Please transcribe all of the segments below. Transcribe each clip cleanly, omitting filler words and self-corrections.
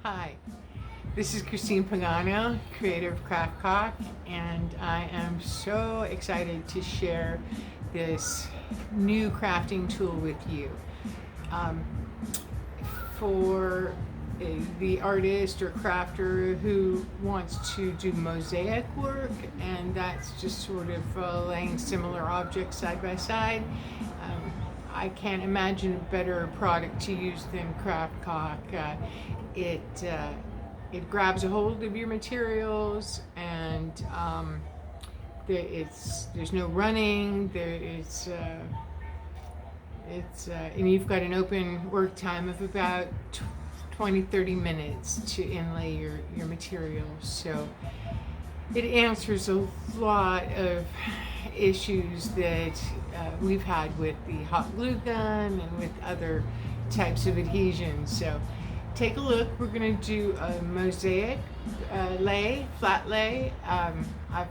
Hi, this is Christine Pagano, creator of CraftCaulk, and I am so excited to share this new crafting tool with you. Um, for the artist or crafter who wants to do mosaic work, and that's just sort of laying similar objects side by side, I can't imagine a better product to use than CraftCaulk. It grabs a hold of your materials, and there's no running. And you've got an open work time of about 20-30 minutes to inlay your materials. So it answers a lot of issues that we've had with the hot glue gun and with other types of adhesions. So take a look. We're going to do a Mosaic Flat Lay. I've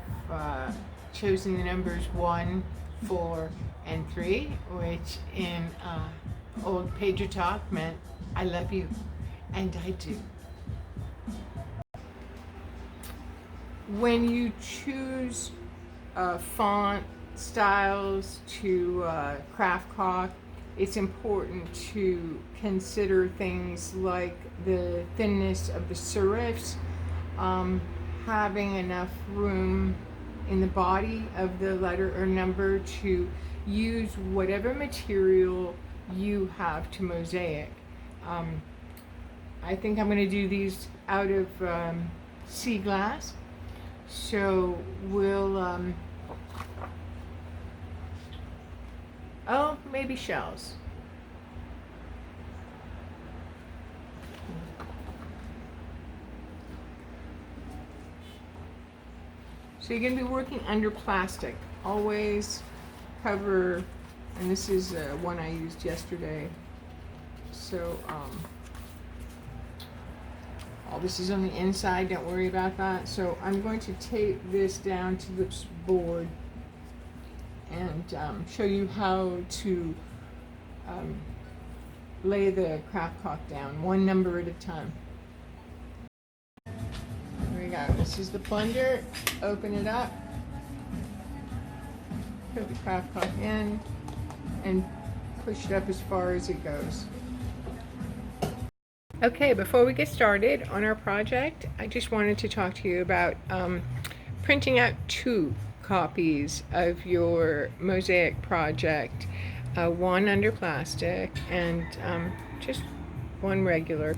chosen the numbers 1, 4, and 3, which in old pager talk meant I love you, and I do. When you choose font styles to CraftCaulk, it's important to consider things like the thinness of the serifs, having enough room in the body of the letter or number to use whatever material you have to mosaic. I think I'm going to do these out of sea glass. So we'll, maybe shells. So you're going to be working under plastic. Always cover, and this is one I used yesterday. So all this is on the inside, don't worry about that. So I'm going to tape this down to the board and show you how to lay the CraftCaulk down, one number at a time. Here we go. This is the plunger. Open it up. Put the CraftCaulk in and push it up as far as it goes. Okay, before we get started on our project, I just wanted to talk to you about printing out 2 copies of your mosaic project, one under plastic and just one regular.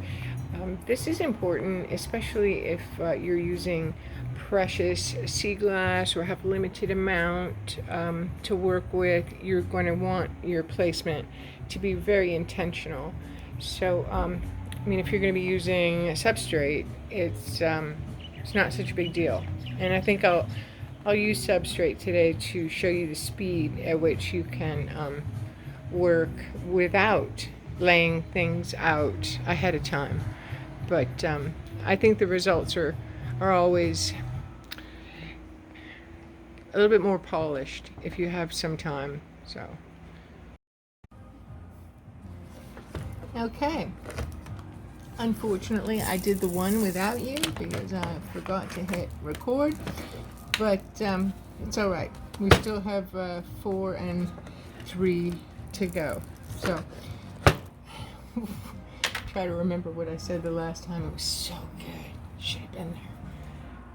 This is important, especially if you're using precious sea glass or have a limited amount to work with. You're going to want your placement to be very intentional. So I mean, if you're going to be using a substrate, it's not such a big deal. And I think I'll use substrate today to show you the speed at which you can work without laying things out ahead of time. But I think the results are always a little bit more polished if you have some time. So okay. Unfortunately, I did the one without you because I forgot to hit record, but it's all right. We still have 4 and 3 to go. So try to remember what I said the last time. It was so good. Should have been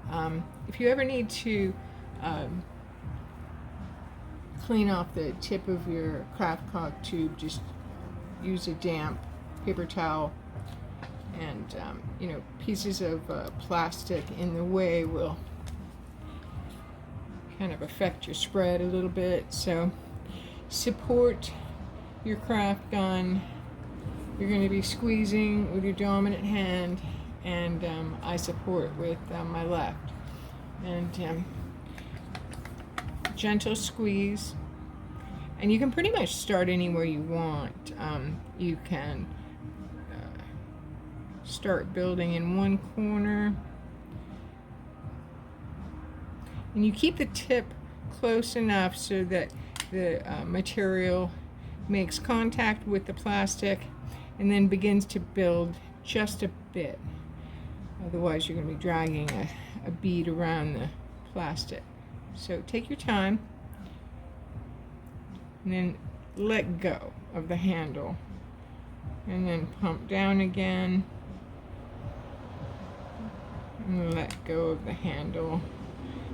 there. If you ever need to clean off the tip of your CraftCaulk tube, just use a damp paper towel. And pieces of plastic in the way will kind of affect your spread a little bit. So support your craft gun. You're going to be squeezing with your dominant hand, and I support with my left. And gentle squeeze. And you can pretty much start anywhere you want. You can start building in one corner, and you keep the tip close enough so that the material makes contact with the plastic and then begins to build just a bit. Otherwise, you're going to be dragging a bead around the plastic. So take your time and then let go of the handle. And then pump down again. And let go of the handle.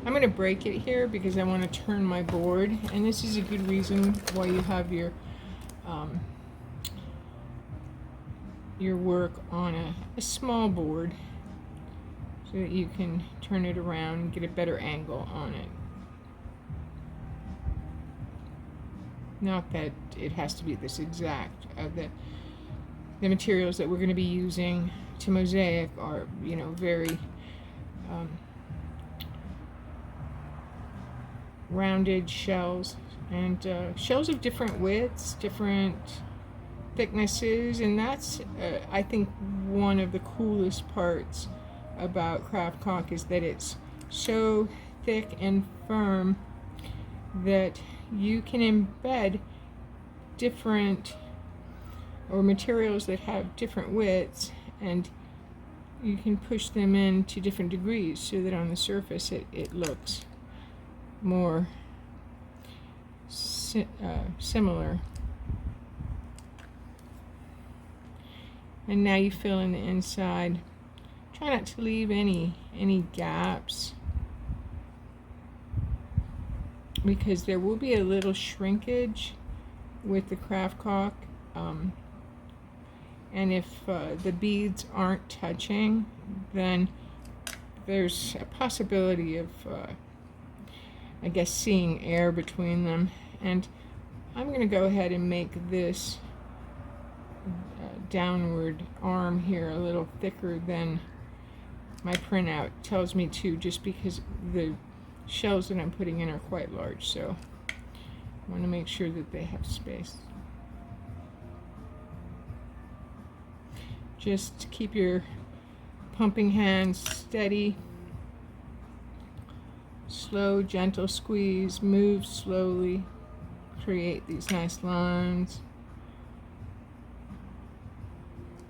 I'm going to break it here because I want to turn my board. And this is a good reason why you have your work on a small board, so that you can turn it around and get a better angle on it. Not that it has to be this exact. The materials that we're going to be using to mosaic are, very rounded shells, and shells of different widths, different thicknesses, and that's I think one of the coolest parts about CraftCaulk is that it's so thick and firm that you can embed different materials that have different widths, and you can push them in to different degrees so that on the surface it looks more similar. And now you fill in the inside. Try not to leave any gaps, because there will be a little shrinkage with the CraftCaulk, and if the beads aren't touching, then there's a possibility of I guess seeing air between them. And I'm going to go ahead and make this downward arm here a little thicker than my printout tells me to, just because the shells that I'm putting in are quite large, so I want to make sure that they have space. Just keep your pumping hands steady. Slow, gentle squeeze, move slowly, create these nice lines.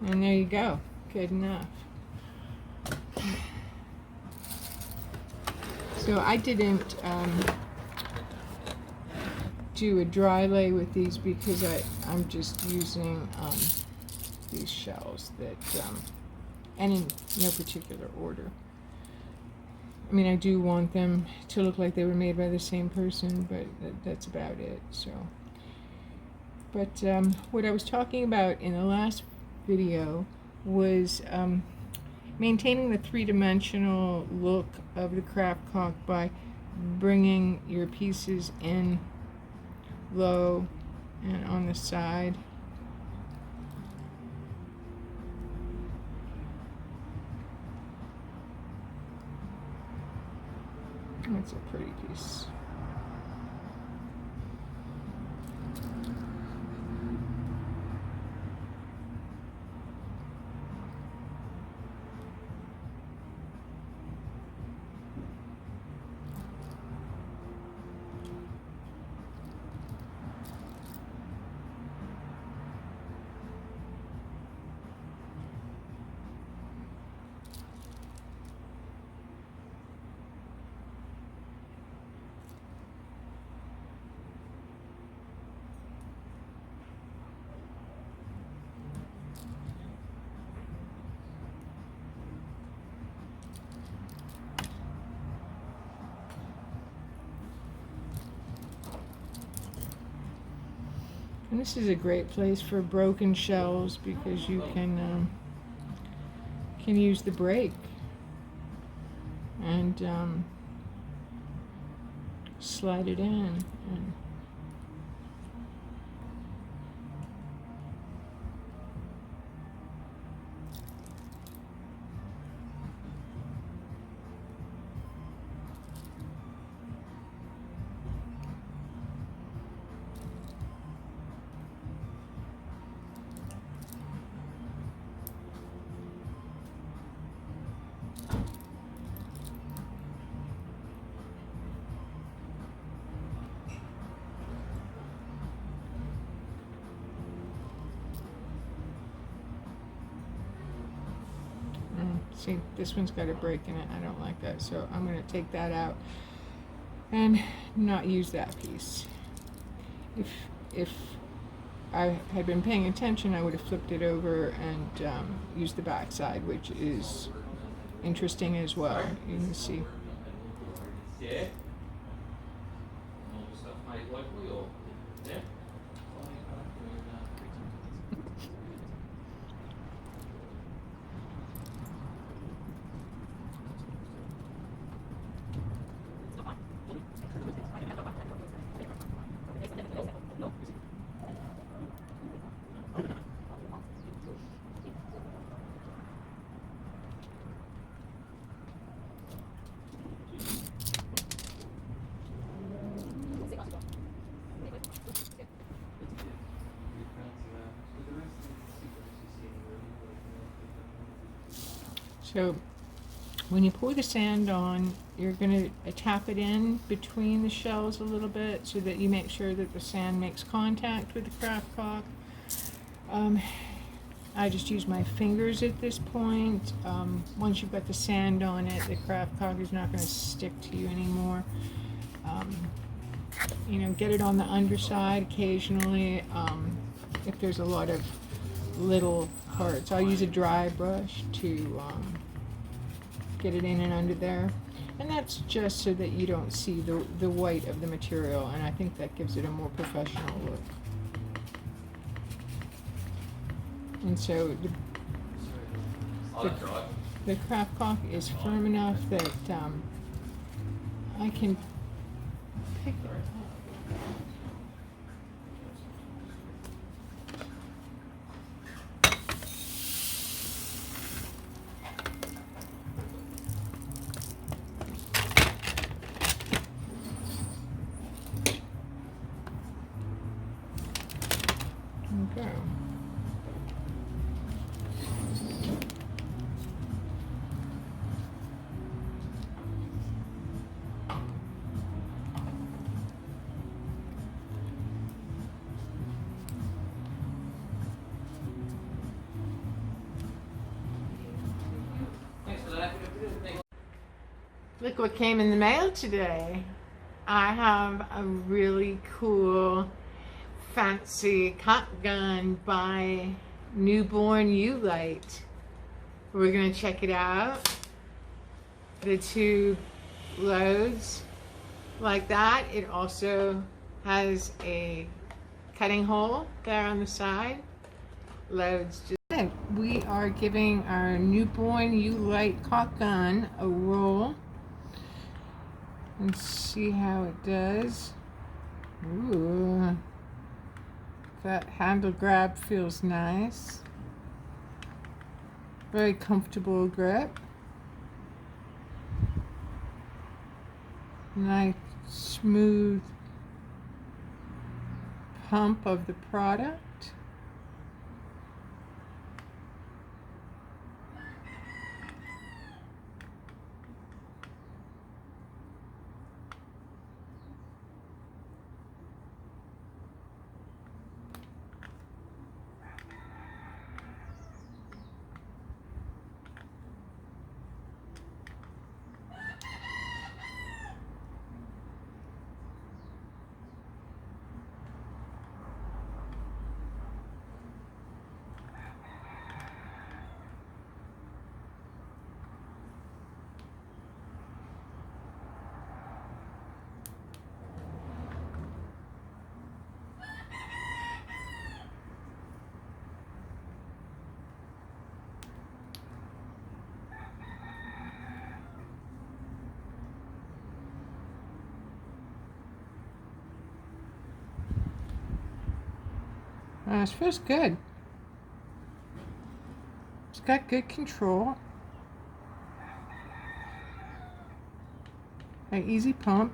And there you go, good enough. So I didn't do a dry lay with these because I'm just using these shells that, and in no particular order. I mean, I do want them to look like they were made by the same person, but that's about it. So, but what I was talking about in the last video was maintaining the three-dimensional look of the CraftCaulk by bringing your pieces in low and on the side. That's a pretty piece. And this is a great place for broken shells because you can use the break and slide it in. And See, this one's got a break in it. I don't like that, so I'm going to take that out and not use that piece. If I had been paying attention, I would have flipped it over and used the back side, which is interesting as well. You can see. So when you pour the sand on, you're going to tap it in between the shells a little bit so that you make sure that the sand makes contact with the CraftCaulk. I just use my fingers at this point. Once you've got the sand on it, the CraftCaulk is not going to stick to you anymore. You know, get it on the underside occasionally if there's a lot of little parts. I'll use a dry brush to get it in and under there, and that's just so that you don't see the white of the material, and I think that gives it a more professional look. And so the CraftCaulk is firm enough that I can pick it up. Okay. Look what came in the mail today. I have a really cool fancy cotton gun by Newborn U-Light. We're gonna check it out. The two loads like that. It also has a cutting hole there on the side. Loads just. We are giving our Newborn U-Light caulk gun a roll. And see how it does. Ooh, that handle grab feels nice. Very comfortable grip. Nice smooth pump of the product. It feels good. It's got good control. An easy pump.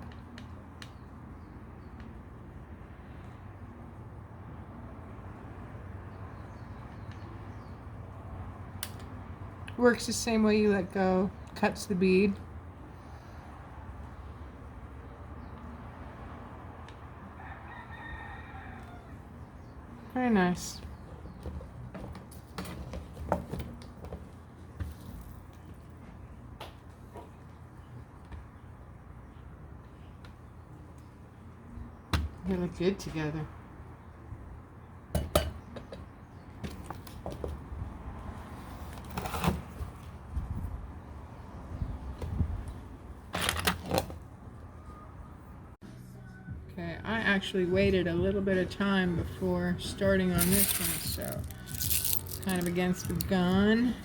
Works the same way you let go. Cuts the bead. Very nice. They look good together. Okay, I actually waited a little bit of time before starting on this one, so kind of against the gun.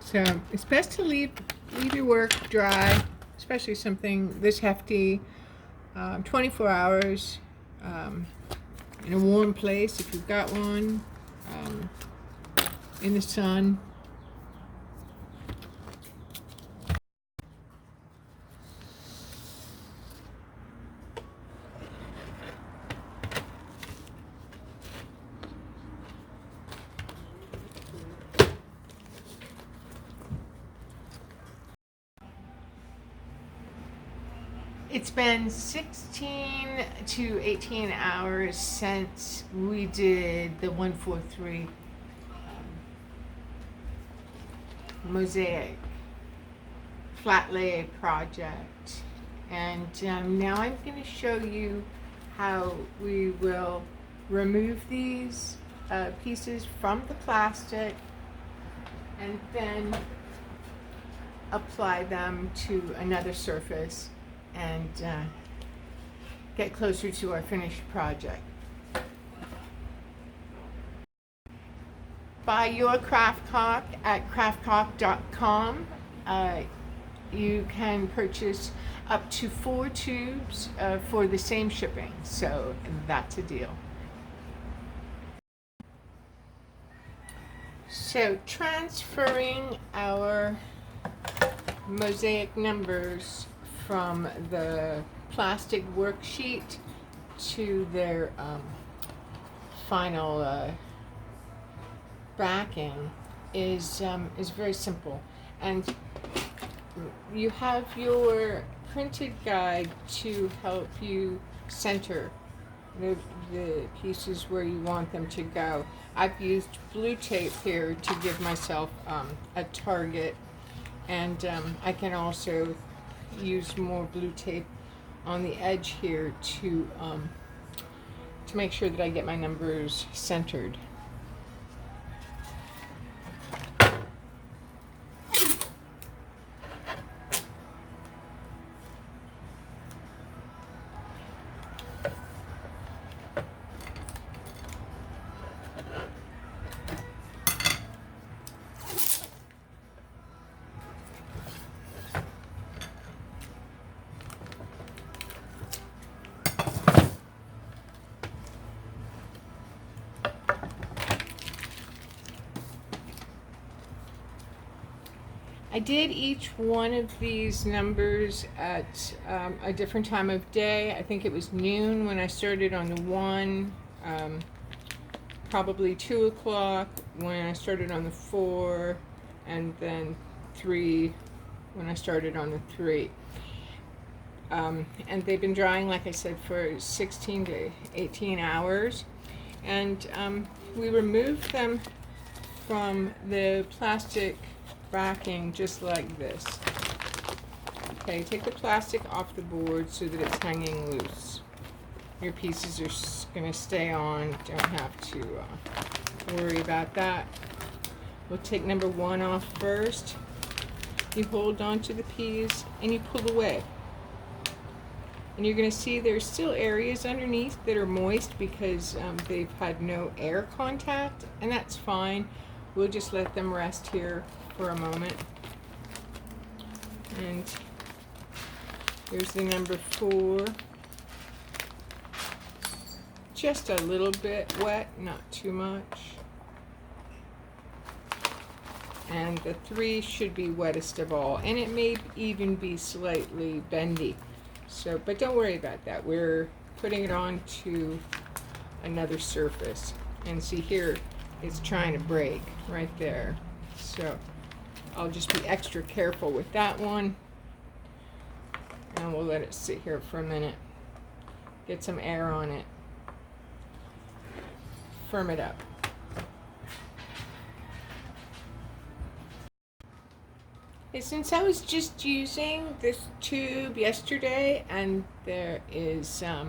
So it's best to leave your work dry, especially something this hefty, 24 hours in a warm place if you've got one, in the sun. It's been 16 to 18 hours since we did the 143 Mosaic Flat Lay project, and now I'm going to show you how we will remove these pieces from the plastic and then apply them to another surface and get closer to our finished project. Buy your CraftCaulk at craftcaulk.com. You can purchase up to 4 tubes for the same shipping, so that's a deal. So transferring our mosaic numbers from the plastic worksheet to their final backing is very simple, and you have your printed guide to help you center the pieces where you want them to go. I've used blue tape here to give myself a target, and I can also use more blue tape on the edge here to make sure that I get my numbers centered. I did each one of these numbers at a different time of day. I think it was noon when I started on the 1, probably 2 o'clock when I started on the 4, and then 3 when I started on the 3. And they've been drying, like I said, for 16 to 18 hours. And we removed them from the plastic backing just like this. Okay, take the plastic off the board so that it's hanging loose. Your pieces are going to stay on, don't have to worry about that. We'll take number 1 off first. You hold on to the piece and you pull away. And you're going to see there's still areas underneath that are moist because they've had no air contact, and that's fine. We'll just let them rest here for a moment. And here's the number 4. Just a little bit wet, not too much. And the 3 should be wettest of all, and it may even be slightly bendy. So, but don't worry about that. We're putting it on to another surface. And see here, it's trying to break right there. So I'll just be extra careful with that one. And we'll let it sit here for a minute. Get some air on it. Firm it up. Okay, since I was just using this tube yesterday, and there is a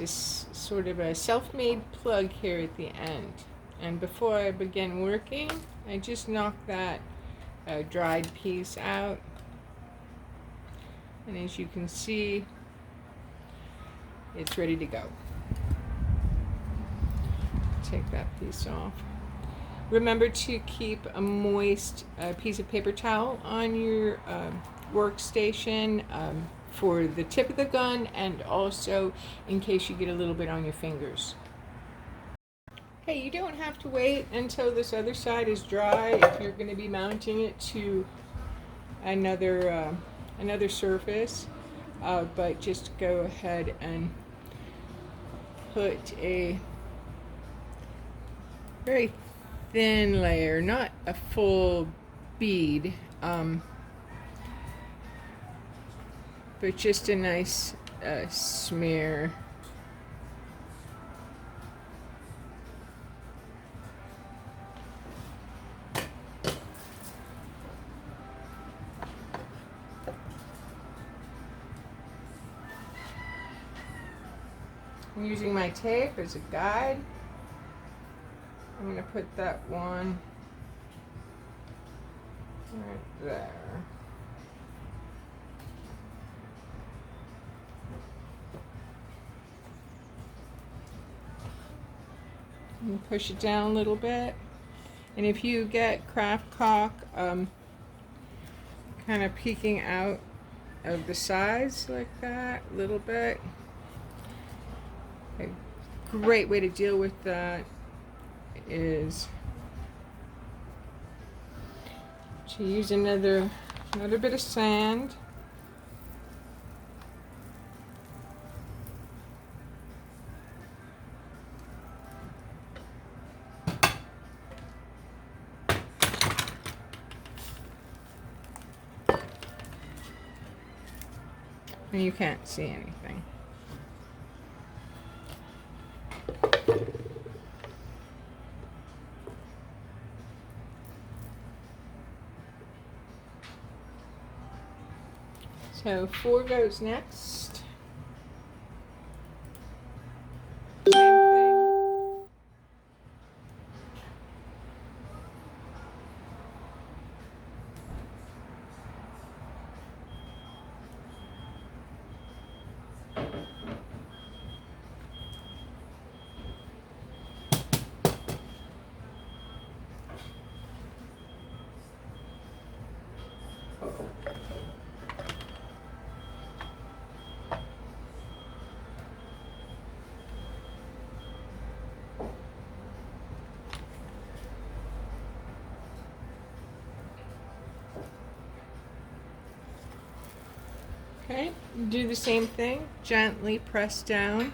sort of a self-made plug here at the end, and before I begin working, I just knocked that dried piece out, and as you can see, it's ready to go. Take that piece off. Remember to keep a moist piece of paper towel on your workstation for the tip of the gun, and also in case you get a little bit on your fingers. Okay, you don't have to wait until this other side is dry if you're going to be mounting it to another surface, but just go ahead and put a very thin layer, not a full bead, but just a nice smear. I'm using my tape as a guide. I'm going to put that one right there. And push it down a little bit. And if you get CraftCaulk kind of peeking out of the sides like that a little bit, a great way to deal with that is to use another bit of sand. And you can't see anything. So 4 goes next. Same thing. Okay, do the same thing, gently press down.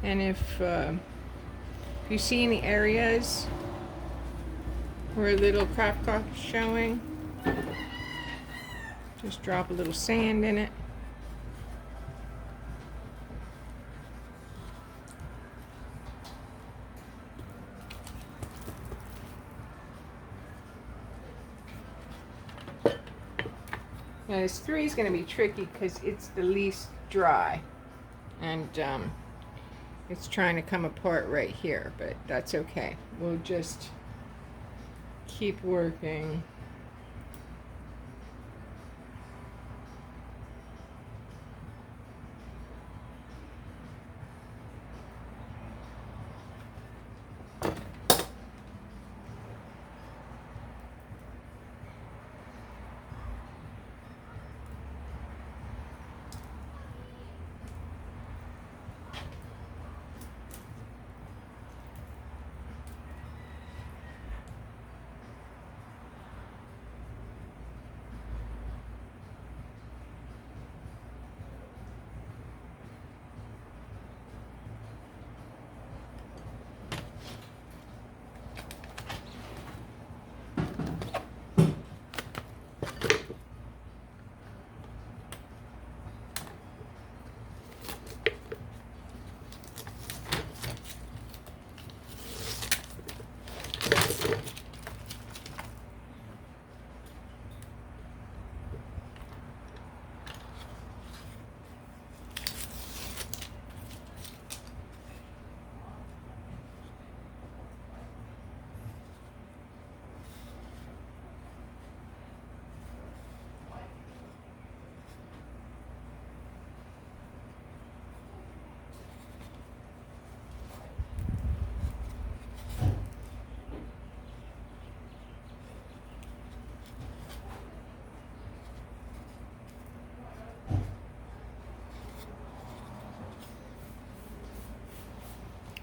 And if you see any areas where a little CraftCaulk is showing, just drop a little sand in it. Now this 3 is going to be tricky because it's the least dry, and It's trying to come apart right here, but that's okay. We'll just keep working.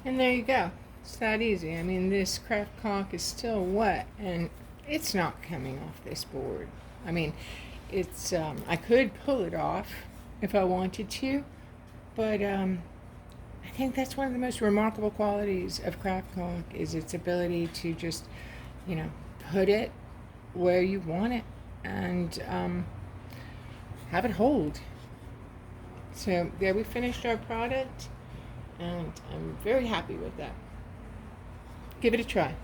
And there you go. It's that easy. I mean, this CraftCaulk is still wet, and it's not coming off this board. I mean, it's I could pull it off if I wanted to, but I think that's one of the most remarkable qualities of CraftCaulk is its ability to just, you know, put it where you want it and have it hold. So there we finished our product, and I'm very happy with that. Give it a try.